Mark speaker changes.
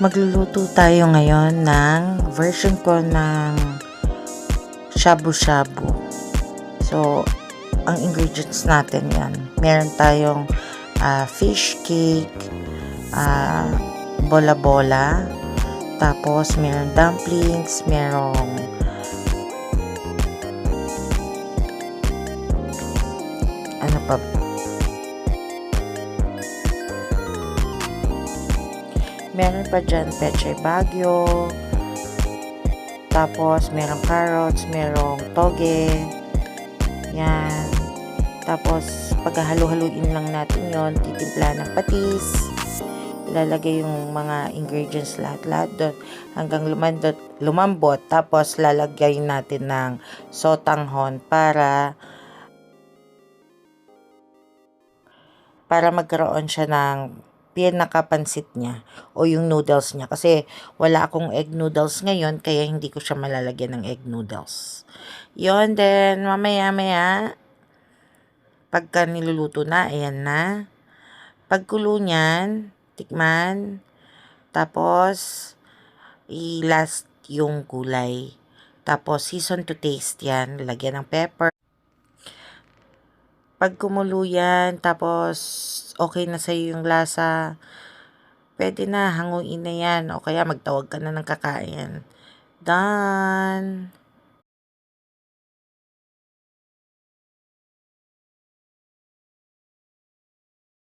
Speaker 1: Magluluto tayo ngayon ng version ko ng shabu-shabu. So, ang ingredients natin yan. Meron tayong fish cake, bola-bola, tapos meron dumplings, merong ano pa, meron pa dyan peche bagyo, tapos merong carrots, merong toge, yan. Tapos paghahalo-haluin lang natin yon, titimpla ng patis, ilalagay yung mga ingredients lahat-lahat doon hanggang lumambot. Tapos lalagay natin ng sotanghon para magkaroon siya ng pinakapansit niya o yung noodles niya. Kasi wala akong egg noodles ngayon, kaya hindi ko siya malalagyan ng egg noodles. Yon, then mamaya-maya, pagka niluluto na, ayan na. Pagkulo niyan, tikman. Tapos, i-last yung gulay. Tapos, season to taste yan. Lagyan ng pepper. Pag kumulo yan, tapos okay na sa'yo yung lasa, pwede na, hanguin na yan. O kaya magtawag ka na ng kakain. Done!